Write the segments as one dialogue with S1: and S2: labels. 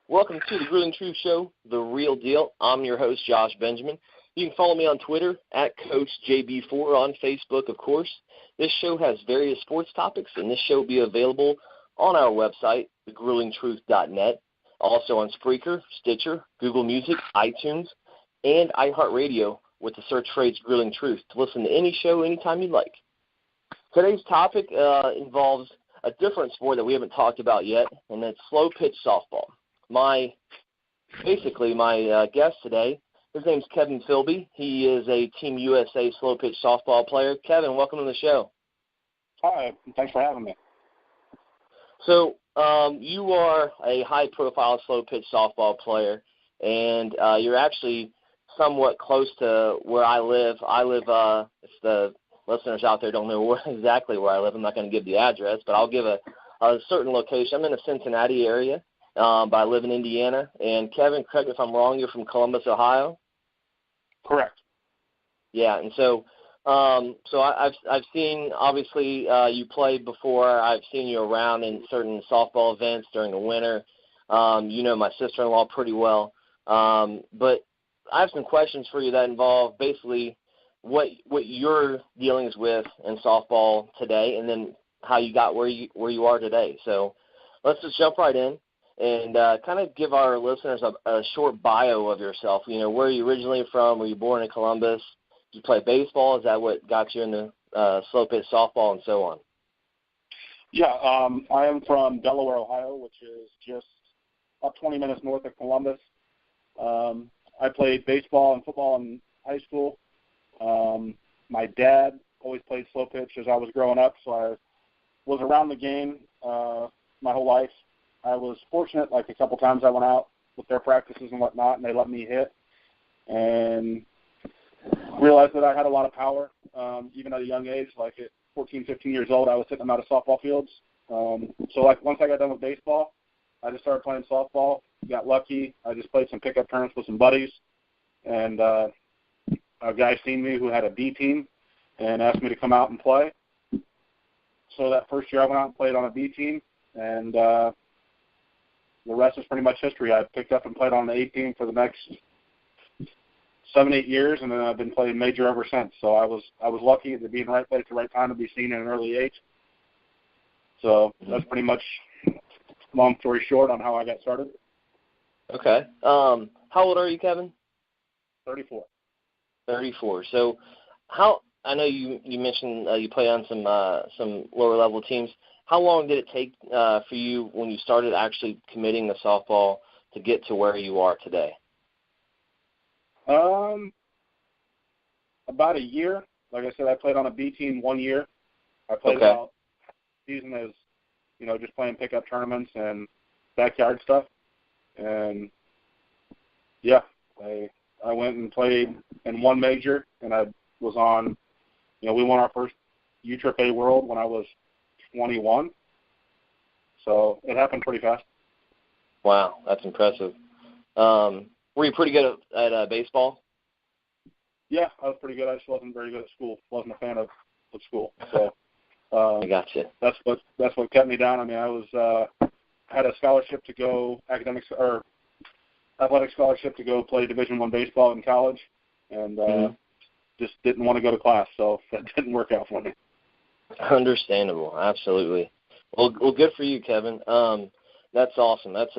S1: Welcome to the Grueling Truth Show, The Real Deal. I'm your host, Josh Benjamin. You can follow me on Twitter, @CoachJB4, on Facebook, of course. This show has various sports topics, and this show will be available on our website, thegruelingtruth.net, also on Spreaker, Stitcher, Google Music, iTunes, and iHeartRadio with the search phrase Grueling Truth to listen to any show anytime you'd like. Today's topic involves a different sport that we haven't talked about yet, and that's slow pitch softball. My guest today, his name's Kevin Filby. He is a Team USA slow pitch softball player. Kevin, welcome to the show.
S2: Hi, thanks for having me.
S1: So you are a high-profile slow pitch softball player, and you're actually somewhat close to where I live. If the listeners out there don't know exactly where I live, I'm not going to give the address, but I'll give a certain location. I'm in the Cincinnati area, but I live in Indiana. And Kevin, correct me if I'm wrong, you're from Columbus, Ohio?
S2: Correct.
S1: Yeah, and so I've seen, obviously, you played before. I've seen you around in certain softball events during the winter. You know my sister-in-law pretty well. But I have some questions for you that involve basically what your dealings with in softball today, and then how you got where you are today. So let's just jump right in and kind of give our listeners a short bio of yourself. You know, where are you originally from? Were you born in Columbus? Did you play baseball? Is that what got you into slow pitch softball and so on?
S2: Yeah, I am from Delaware, Ohio, which is just about 20 minutes north of Columbus. I played baseball and football in high school. My dad always played slow pitch as I was growing up, so I was around the game my whole life. I was fortunate, like a couple times I went out with their practices and whatnot, and they let me hit and realized that I had a lot of power, even at a young age. Like at 14, 15 years old, I was hitting them out of softball fields. So like once I got done with baseball, I just started playing softball. Got lucky. I just played some pickup tournaments with some buddies, and a guy seen me who had a B team and asked me to come out and play. So that first year I went out and played on a B team, and the rest is pretty much history. I picked up and played on the A team for the next 7-8 years, and then I've been playing major ever since. So I was lucky to be in the right place at the right time to be seen at an early age. So that's pretty much, long story short, on how I got started.
S1: Okay. How old are you, Kevin?
S2: 34.
S1: 34. So I know you mentioned you play on some lower level teams. How long did it take for you when you started actually committing to softball to get to where you are today?
S2: About a year. Like I said, I played on a B team 1 year. I played about season as, just playing pickup tournaments and backyard stuff. And yeah, I went and played in one major, and I was on, we won our first U-Trip-A World when I was 21. So it happened pretty fast.
S1: Wow, that's impressive. Were you pretty good at baseball?
S2: Yeah, I was pretty good. I just wasn't very good at school. Wasn't a fan of school. So
S1: I gotcha.
S2: That's what kept me down. I mean, I was had a scholarship to go athletic scholarship to go play Division I baseball in college, and just didn't want to go to class, so that didn't work out for me.
S1: Understandable, absolutely. Well, good for you, Kevin. That's awesome. That's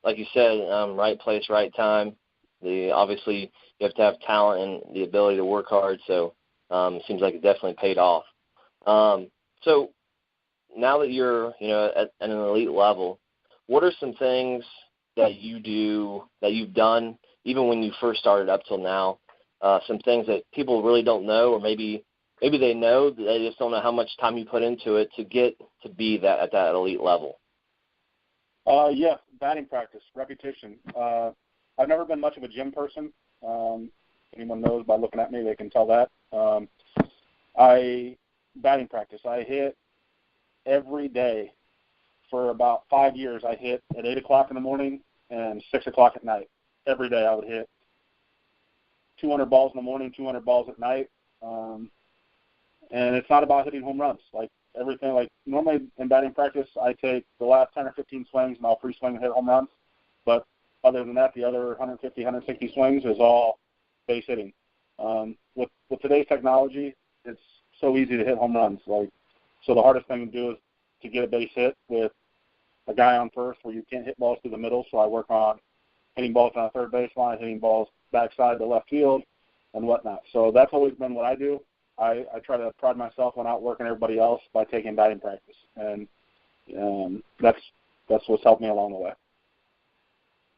S1: like you said, right place, right time. Obviously you have to have talent and the ability to work hard, so it seems like it definitely paid off. So now that you're at an elite level, what are some things that you've done even when you first started up till now? Some things that people really don't know, or maybe they know, they just don't know how much time you put into it to get to be at that elite level.
S2: Yeah, batting practice, repetition. I've never been much of a gym person. Anyone knows by looking at me, they can tell that. Batting practice. I hit every day for about 5 years. I hit at 8 o'clock in the morning and 6 o'clock at night. Every day I would hit 200 balls in the morning, 200 balls at night. And it's not about hitting home runs. Like everything, like normally in batting practice, I take the last 10 or 15 swings and I'll free swing and hit home runs. But other than that, the other 150, 160 swings is all base hitting. With today's technology, it's so easy to hit home runs. So the hardest thing to do is to get a base hit with a guy on first where you can't hit balls through the middle. So I work on hitting balls on the third baseline, hitting balls backside to left field, and whatnot. So that's always been what I do. I try to pride myself on outworking everybody else by taking batting practice, and that's what's helped me along the way.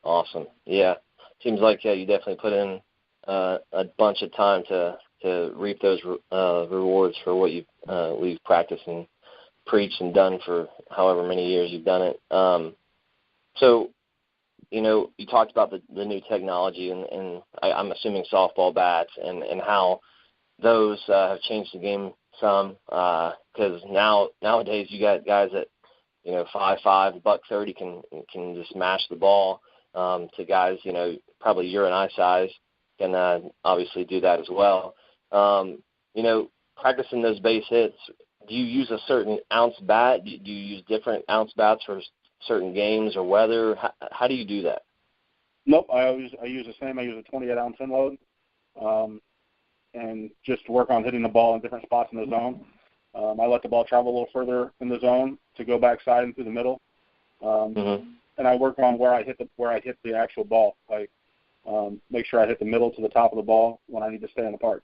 S1: Awesome. Yeah. Seems like you definitely put in a bunch of time to reap those rewards for what we've practiced and preached and done for however many years you've done it. So, you talked about the new technology and I'm assuming softball bats and how those have changed the game some, because nowadays you got guys that 5'5", $130 can just smash the ball to guys probably your and I size can obviously do that as well. Practicing those base hits, do you use a certain ounce bat? Do you use different ounce bats for certain games or weather? How do you do that?
S2: Nope, I use the same. I use a 28-ounce inload, and just work on hitting the ball in different spots in the zone. I let the ball travel a little further in the zone to go backside and through the middle, and I work on where I hit the actual ball. Make sure I hit the middle to the top of the ball when I need to stay in the park.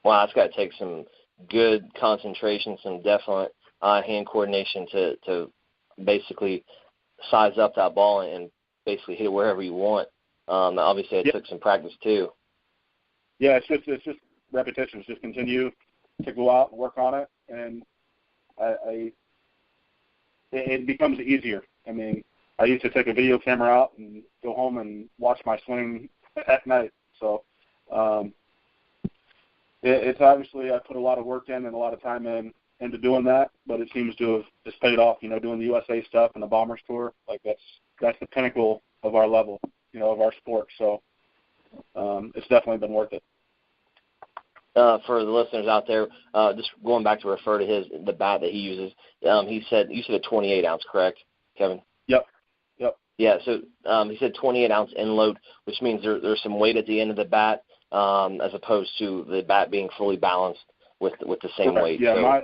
S1: Wow, it's got to take some good concentration, some definite hand coordination to basically size up that ball and basically hit it wherever you want. Obviously, it took some practice too.
S2: Yeah, it's just repetitions. Just continue to go out and work on it, and it becomes easier. I mean, I used to take a video camera out and go home and watch my swing at night. So it's obviously I put a lot of work in and a lot of time into doing that, but it seems to have just paid off. Doing the USA stuff and the Bombers tour, that's the pinnacle of our level, of our sport. So it's definitely been worth it.
S1: For the listeners out there, just going back to refer to the bat that he uses, you said a 28-ounce, correct, Kevin?
S2: Yep.
S1: Yeah, so he said 28-ounce inload, which means there's some weight at the end of the bat, as opposed to the bat being fully balanced with the same weight.
S2: Yeah,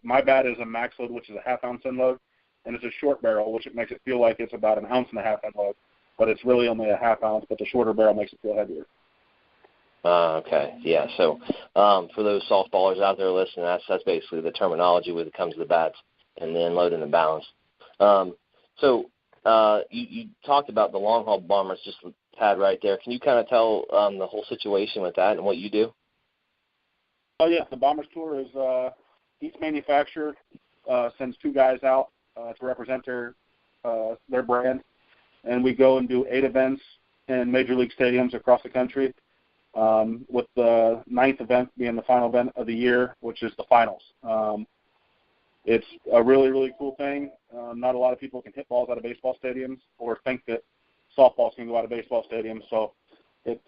S2: my bat is a max load, which is a half-ounce inload, and it's a short barrel, which it makes it feel like it's about an ounce and a half inload, but it's really only a half ounce. But the shorter barrel makes it feel heavier.
S1: Okay, yeah. So for those softballers out there listening, that's basically the terminology when it comes to the bats and the inload and the balance. So you talked about the long haul Bombers just a tad right there. Can you kind of tell the whole situation with that and what you do?
S2: Oh yeah, the Bombers tour is each manufacturer sends two guys out to represent their brand, and we go and do 8 events in major league stadiums across the country. With the 9th event being the final event of the year, which is the finals. It's a really, really cool thing. Not a lot of people can hit balls out of baseball stadiums or think that softballs can go out of baseball stadiums. So it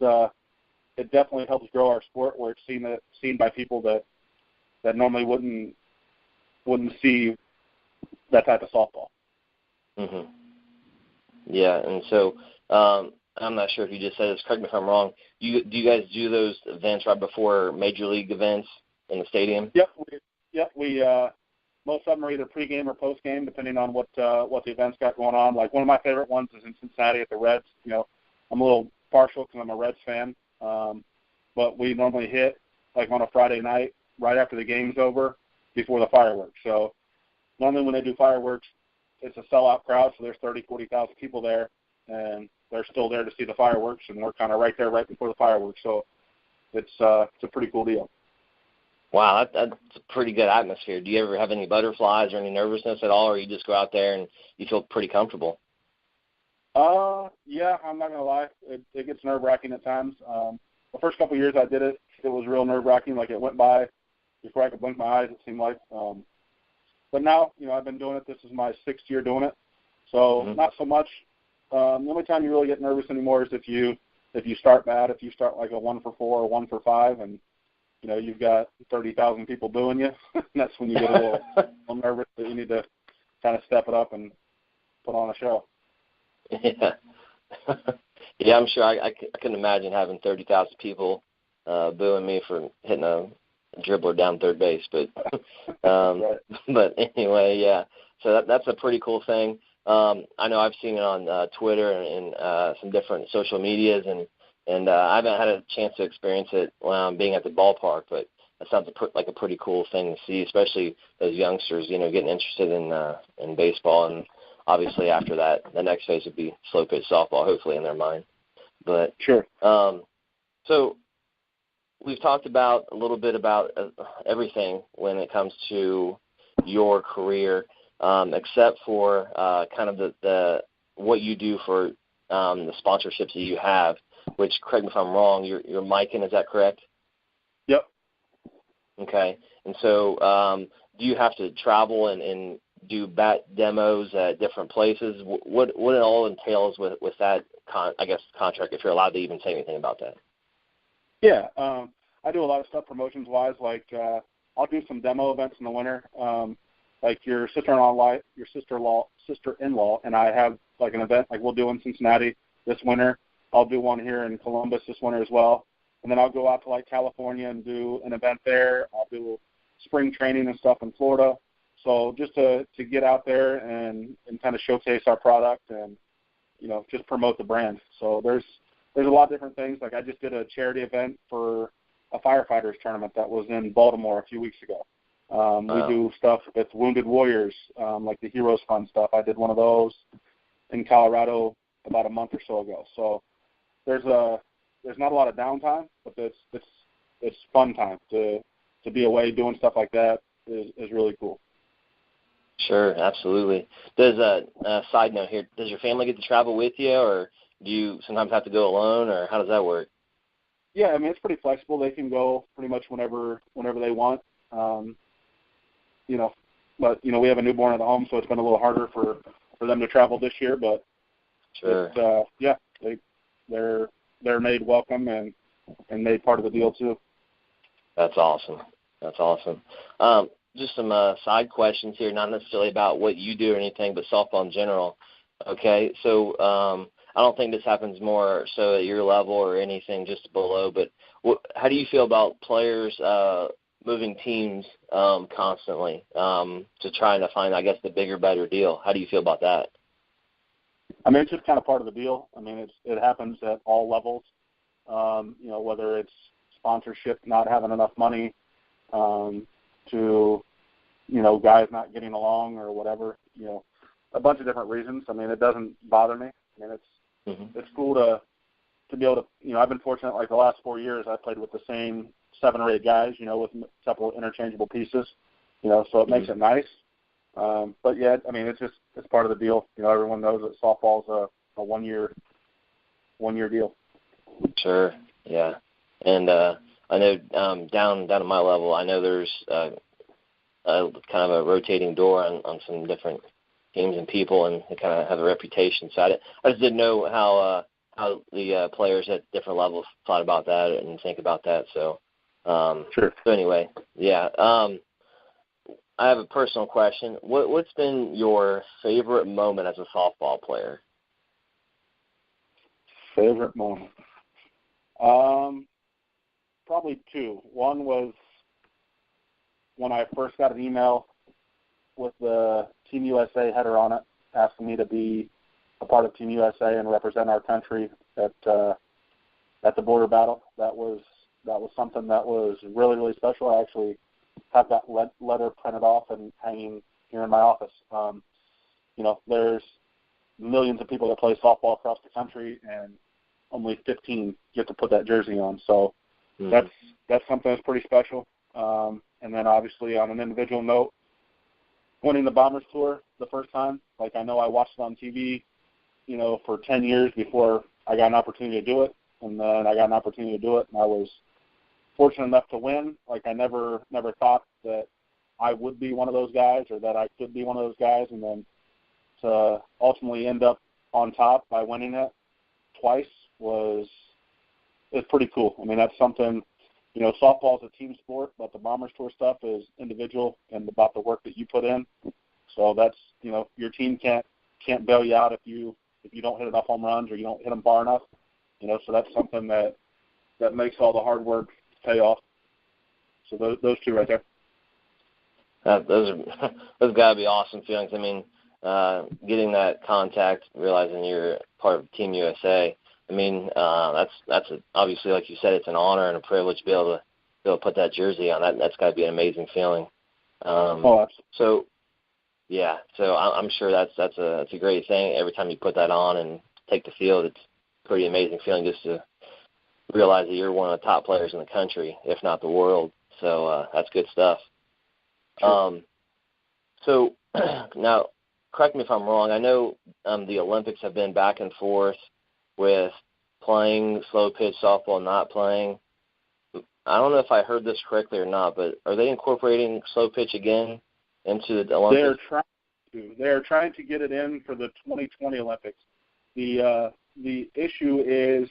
S2: definitely helps grow our sport where it's seen by people that normally wouldn't see that type of softball.
S1: Mm-hmm. Yeah, and so I'm not sure if you just said this. Correct me if I'm wrong. Do you guys do those events right before major league events in the stadium?
S2: Yep. We most of them are either pregame or postgame, depending on what the event's got going on. Like one of my favorite ones is in Cincinnati at the Reds. I'm a little partial because I'm a Reds fan, but we normally hit on a Friday night right after the game's over, before the fireworks. So normally when they do fireworks, it's a sellout crowd, so there's 30,000, 40,000 people there, and they're still there to see the fireworks, and we're kind of right there right before the fireworks. So it's a pretty cool deal.
S1: Wow, that's a pretty good atmosphere. Do you ever have any butterflies or any nervousness at all, or you just go out there and you feel pretty comfortable?
S2: Yeah, I'm not going to lie. It gets nerve-wracking at times. The first couple of years I did it was real nerve-wracking. Like, it went by before I could blink my eyes, it seemed like. But now, I've been doing it. This is my 6th year doing it. So not so much. The only time you really get nervous anymore is if you start bad, if you start like a 1 for 4 or 1 for 5, and you've got 30,000 people booing you. That's when you get a little nervous that you need to kind of step it up and put on a show.
S1: Yeah. Yeah, I'm sure. I couldn't imagine having 30,000 people booing me for hitting a dribbler down third base. But
S2: Right.
S1: but anyway, yeah. So that's a pretty cool thing. I know I've seen it on Twitter and some different social medias, and I haven't had a chance to experience it being at the ballpark, but that sounds like a pretty cool thing to see, especially those youngsters, getting interested in baseball. And obviously after that, the next phase would be slow pitch softball, hopefully in their mind. But
S2: Sure.
S1: So we've talked about a little bit about everything when it comes to your career, except for kind of the what you do for the sponsorships that you have, which, correct me if I'm wrong, you're micing, is that correct?
S2: Yep.
S1: Okay. And so do you have to travel and do bat demos at different places? What it all entails with that, contract, if you're allowed to even say anything about that?
S2: Yeah. I do a lot of stuff promotions-wise. Like I'll do some demo events in the winter. Like your sister-in-law and I have like an event like we'll do in Cincinnati this winter. I'll do one here in Columbus this winter as well. And then I'll go out to like California and do an event there. I'll do spring training and stuff in Florida. So just to get out there and kind of showcase our product and, just promote the brand. So there's a lot of different things. Like I just did a charity event for a firefighters tournament that was in Baltimore a few weeks ago.
S1: Wow.
S2: We do stuff with Wounded Warriors, like the Heroes Fund stuff. I did one of those in Colorado about a month or so ago. So there's not a lot of downtime, but it's fun time to be away doing stuff like that is really cool.
S1: Sure, absolutely. Does a side note here, does your family get to travel with you, or do you sometimes have to go alone, or how does that work?
S2: Yeah, I mean, it's pretty flexible. They can go pretty much whenever they want. But we have a newborn at home, so it's been a little harder for them to travel this year. But
S1: sure,
S2: they're made welcome and made part of the deal too.
S1: That's awesome. Just some side questions here, not necessarily about what you do or anything, but softball in general. Okay, so I don't think this happens more so at your level or anything just below, but how do you feel about players moving teams constantly to trying to find, I guess, the bigger, better deal? How do you feel about that?
S2: I mean, it's just kind of part of the deal. I mean, it happens at all levels, whether it's sponsorship, not having enough money, to, guys not getting along or whatever, a bunch of different reasons. I mean, it doesn't bother me. I mean, it's cool to be able to, I've been fortunate, like the last 4 years, I played with the same 7 or 8 guys, with a couple of interchangeable pieces, so it makes it nice. But yeah, I mean, it's part of the deal. Everyone knows that softball's a one-year deal. Sure.
S1: Yeah. And I know down at my level, I know there's kind of a rotating door on some different teams and people, and they kind of have a reputation. So I just didn't know how the players at different levels thought about that and think about that. So
S2: sure.
S1: So anyway, yeah. I have a personal question. What's been your favorite moment as a softball player?
S2: Favorite moment? Probably 2. One was when I first got an email with the Team USA header on it, asking me to be a part of Team USA and represent our country at the border battle. That was something that was really, really special. I actually have that letter printed off and hanging here in my office. There's millions of people that play softball across the country, and only 15 get to put that jersey on. So that's something that's pretty special. And then obviously on an individual note, winning the Bombers Tour the first time, like I know I watched it on TV, for 10 years before I got an opportunity to do it. And then I got an opportunity to do it, and I was fortunate enough to win. Like I never thought that I would be one of those guys or that I could be one of those guys. And then to ultimately end up on top by winning it twice was pretty cool. I mean, that's something, softball is a team sport, but the Bombers Tour stuff is individual and about the work that you put in. So that's, your team can't bail you out if you if you don't hit enough home runs or you don't hit them far enough. So that's something that makes all the hard work pay off. So those two right there.
S1: Those gotta be awesome feelings. I mean, getting that contact, realizing you're part of Team USA. I mean, that's obviously, like you said, it's an honor and a privilege to be able to put that jersey on. That's got to be an amazing feeling. So, yeah. So I'm sure that's a great thing. Every time you put that on and take the field, it's a pretty amazing feeling just to realize that you're one of the top players in the country, if not the world. So that's good stuff.
S2: Sure.
S1: So now, correct me if I'm wrong. I know the Olympics have been back and forth with playing slow pitch softball, not playing. I don't know if I heard this correctly or not, but are they incorporating slow pitch again into the Olympics?
S2: They are trying to get it in for the 2020 Olympics. The issue is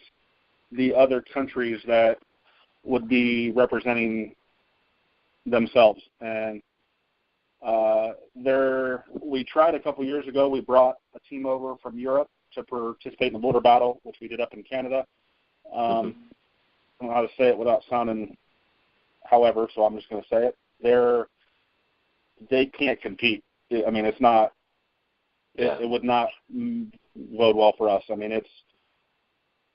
S2: the other countries that would be representing themselves. And we tried a couple years ago. We brought a team over from Europe to participate in the border battle, which we did up in Canada. I don't know how to say it without sounding however, so I'm just going to say it. They can't compete. I mean, it's not. It would not bode well for us. I mean,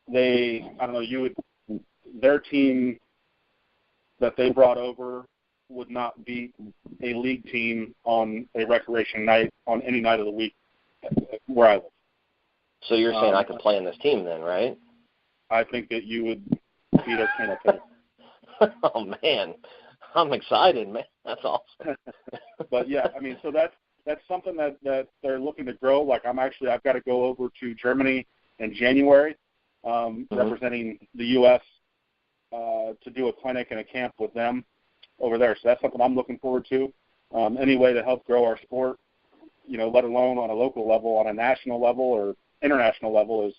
S2: I don't know. Their team that they brought over would not beat a league team on a recreation night on any night of the week where I live.
S1: So you're saying I could play in this team then, right?
S2: I think that you would beat our team.
S1: Oh man, I'm excited, man. That's awesome.
S2: But yeah, I mean, so that's something that they're looking to grow. Like I've got to go over to Germany in January, representing the U.S. To do a clinic and a camp with them over there. So that's something I'm looking forward to. Any way to help grow our sport, let alone on a local level, on a national level or international level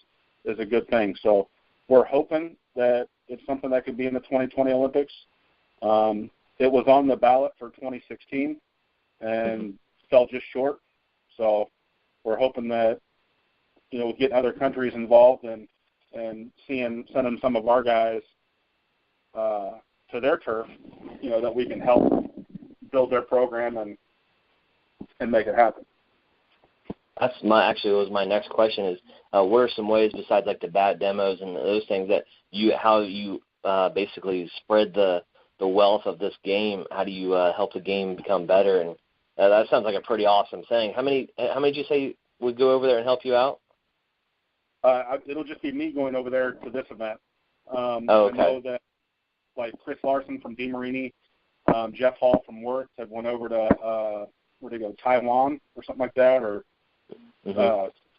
S2: is a good thing. So we're hoping that it's something that could be in the 2020 Olympics. It was on the ballot for 2016 and fell just short. So we're hoping that, with getting other countries involved and sending some of our guys to their turf, that we can help build their program and make it happen.
S1: That's was my next question is, what are some ways besides like the bat demos and those things that how you basically spread the wealth of this game? How do you help the game become better? And that sounds like a pretty awesome thing. How many did you say would go over there and help you out?
S2: It'll just be me going over there to this event.
S1: Okay.
S2: I know that like Chris Larson from DeMarini, Jeff Hall from Worth have went over to where they go, Taiwan or something like that, or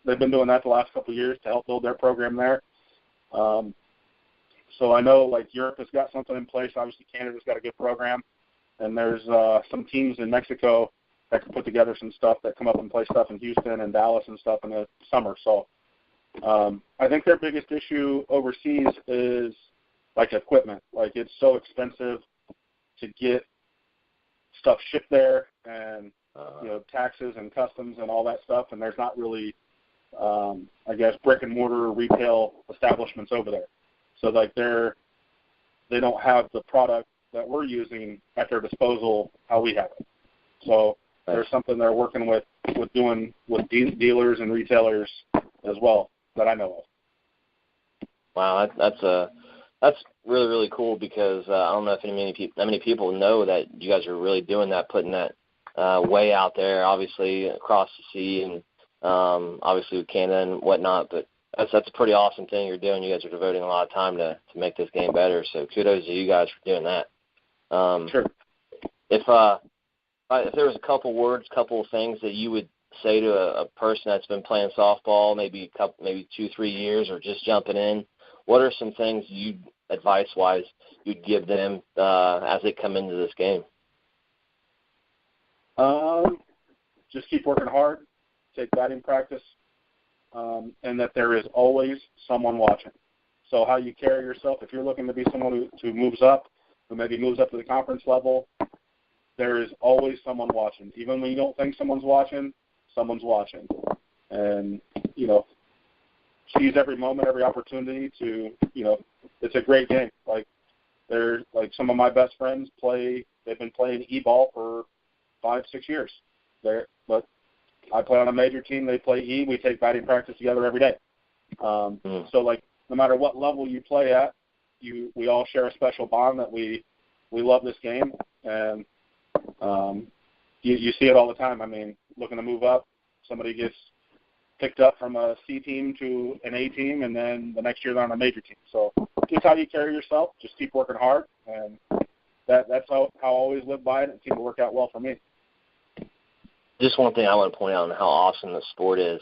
S2: they've been doing that the last couple of years to help build their program there. So I know like Europe has got something in place. Obviously Canada's got a good program, and there's some teams in Mexico that can put together some stuff that come up and play stuff in Houston and Dallas and stuff in the summer. So I think their biggest issue overseas is like equipment. Like it's so expensive to get stuff shipped there, and taxes and customs and all that stuff, and there's not really I guess brick and mortar retail establishments over there. So like they don't have the product that we're using at their disposal how we have it. So there's something they're working with doing with dealers and retailers as well that I know of.
S1: Wow, that's really, really cool, because I don't know if many people know that you guys are really doing that, putting that way out there, obviously across the sea and obviously with Canada and whatnot. But that's a pretty awesome thing you're doing. You guys are devoting a lot of time to make this game better. So kudos to you guys for doing that.
S2: Sure.
S1: If there was a couple of things that you would say to a person that's been playing softball, maybe 2-3 years, or just jumping in, what are some things advice-wise you'd give them as they come into this game?
S2: Just keep working hard, take batting practice, and that there is always someone watching. So how you carry yourself, if you're looking to be someone who moves up, who maybe moves up to the conference level, there is always someone watching. Even when you don't think someone's watching, someone's watching. And, seize every moment, every opportunity to, it's a great game. Like some of my best friends they've been playing e-ball for 5-6 years. But I play on a major team, they play E, we take batting practice together every day. So no matter what level you play at, we all share a special bond that we love this game, and you see it all the time. I mean, looking to move up, somebody gets picked up from a C team to an A team, and then the next year they're on a major team. So just how you carry yourself, just keep working hard, and that's how I always live by it. It seemed to work out well for me.
S1: Just one thing I want to point out on how awesome the sport is.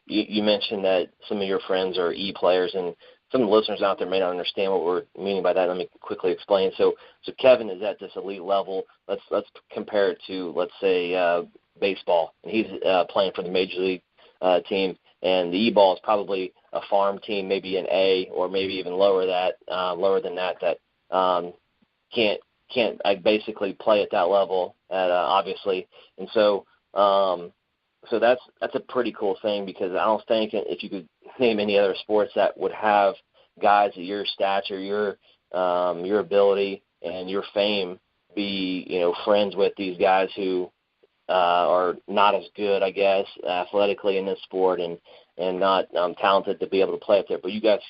S1: You mentioned that some of your friends are E players, and some of the listeners out there may not understand what we're meaning by that. Let me quickly explain. So Kevin is at this elite level. Let's compare it to, let's say, baseball, and he's playing for the major league team, and the E-ball is probably a farm team, maybe an A, or maybe even lower than that can't basically play at that level, obviously, and so that's a pretty cool thing, because I don't think if you could name any other sports that would have guys of your stature, your ability, and your fame be friends with these guys who are not as good, I guess, athletically in this sport, and not talented to be able to play up there. But you guys,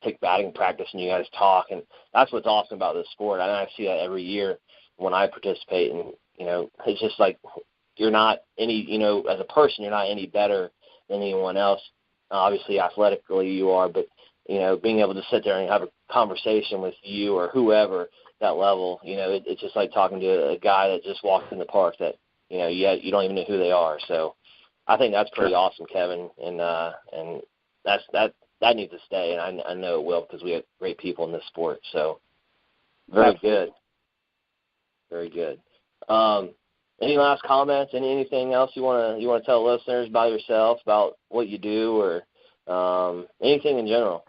S1: take batting practice and you guys talk, and that's what's awesome about this sport. I see that every year when I participate, and it's just like you're not any, as a person, you're not any better than anyone else. Obviously, athletically you are, but being able to sit there and have a conversation with you or whoever that level, it's just like talking to a guy that just walked in the park that you don't even know who they are. So I think that's pretty awesome, Kevin, and that needs to stay, and I know it will, because we have great people in this sport. So very good, very good. Any last comments? Anything else you want to tell listeners about yourself, about what you do, or anything in general?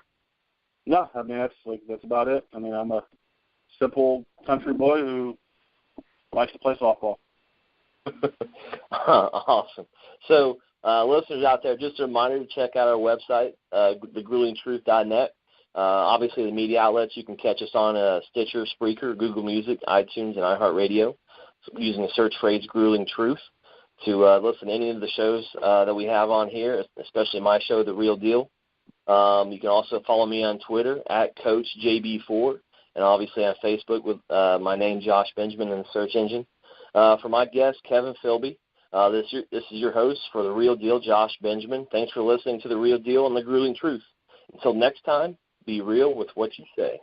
S2: No, I mean that's about it. I mean, I'm a simple country boy who likes to play softball.
S1: Awesome. So, listeners out there, just a reminder to check out our website, thegruelingtruth.net. Obviously, the media outlets, you can catch us on Stitcher, Spreaker, Google Music, iTunes, and iHeartRadio, using the search phrase Grueling Truth to listen to any of the shows that we have on here, especially my show, The Real Deal. You can also follow me on Twitter at CoachJB4, and obviously on Facebook with my name, Josh Benjamin, in the search engine. For my guest, Kevin Filby, this is your host for The Real Deal, Josh Benjamin. Thanks for listening to The Real Deal and The Grueling Truth. Until next time, be real with what you say.